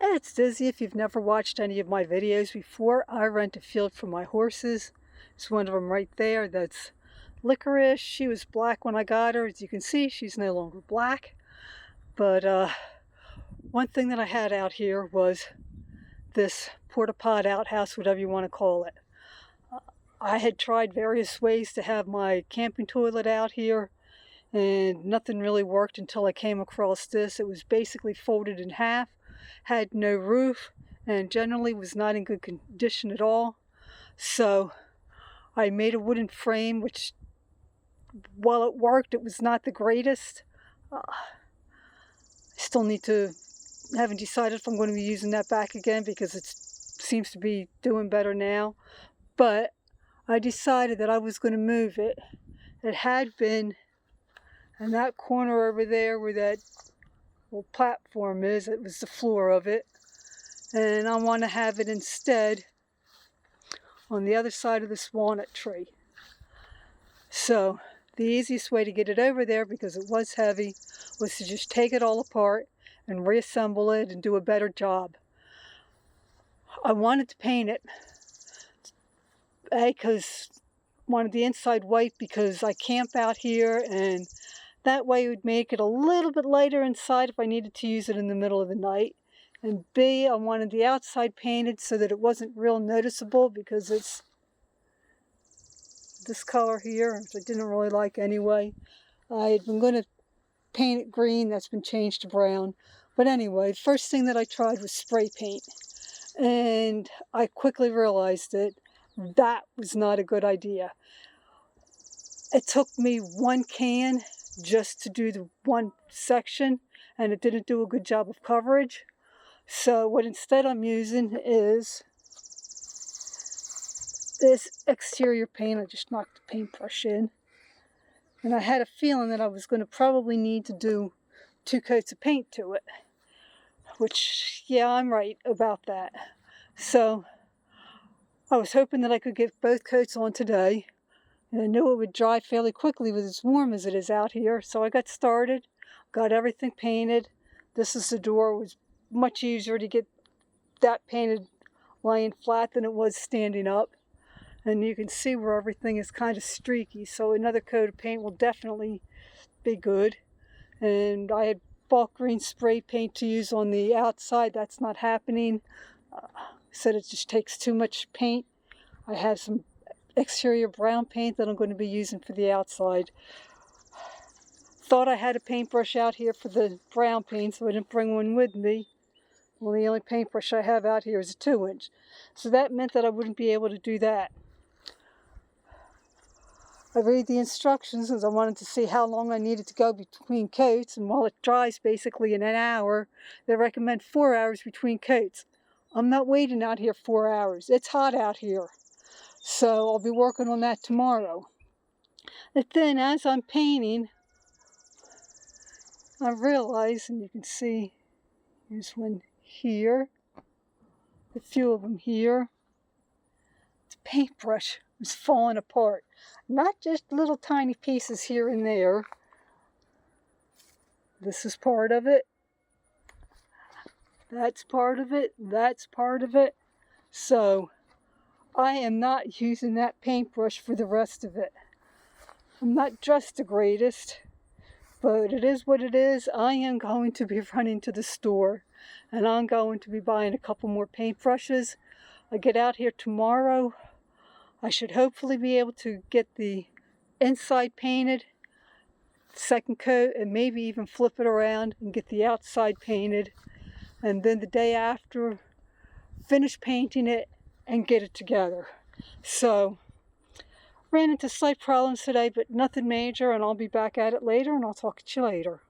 It's Dizzy. If you've never watched any of my videos before, I rent a field for my horses. It's one of them right there. That's Licorice. She was black when I got her. As you can see, she's no longer black. But one thing that I had out here was this porta-pot outhouse, whatever you want to call it. I had tried various ways to have my camping toilet out here, and nothing really worked until I came across this. It was basically folded in half, had no roof, and generally was not in good condition at all. So I made a wooden frame, which, while it worked, it was not the greatest. I still haven't decided if I'm going to be using that back again, because it seems to be doing better now. But I decided that I was going to move it. It had been in that corner over there where that little platform is. It was the floor of it. And I want to have it instead on the other side of this walnut tree. So the easiest way to get it over there, because it was heavy, was to just take it all apart and reassemble it and do a better job. I wanted to paint it, because I wanted the inside white because I camp out here, and that way it would make it a little bit lighter inside if I needed to use it in the middle of the night. And B, I wanted the outside painted so that it wasn't real noticeable, because it's this color here, which I didn't really like anyway. I had been going to paint it green. That's been changed to brown. But anyway, the first thing that I tried was spray paint. And I quickly realized that was not a good idea. It took me one can just to do the one section, and it didn't do a good job of coverage. So what instead I'm using is this exterior paint. I just knocked the paintbrush in. And I had a feeling that I was going to probably need to do 2 coats of paint to it. Which, yeah, I'm right about that. So I was hoping that I could get both coats on today. And I knew it would dry fairly quickly with as warm as it is out here. So I got started, got everything painted. This is the door. It was much easier to get that painted laying flat than it was standing up. And you can see where everything is kind of streaky. So another coat of paint will definitely be good. And I had bulk green spray paint to use on the outside. That's not happening. Said it just takes too much paint. I have some exterior brown paint that I'm going to be using for the outside. Thought I had a paintbrush out here for the brown paint, so I didn't bring one with me. Well, the only paintbrush I have out here is a 2-inch. So that meant that I wouldn't be able to do that. I read the instructions because I wanted to see how long I needed to go between coats, and while it dries basically in an hour, they recommend 4 hours between coats. I'm not waiting out here 4 hours. It's hot out here. So I'll be working on that tomorrow. And then as I'm painting, I realize, and you can see, here's one here, a few of them here. The paintbrush was falling apart. Not just little tiny pieces here and there. This is part of it. That's part of it. That's part of it. So I am not using that paintbrush for the rest of it. I'm not dressed the greatest, but it is what it is. I am going to be running to the store, and I'm going to be buying a couple more paintbrushes. I get out here tomorrow. I should hopefully be able to get the inside painted, second coat, and maybe even flip it around and get the outside painted. And then the day after, finish painting it and get it together. So, ran into slight problems today, but nothing major, and I'll be back at it later, and I'll talk to you later.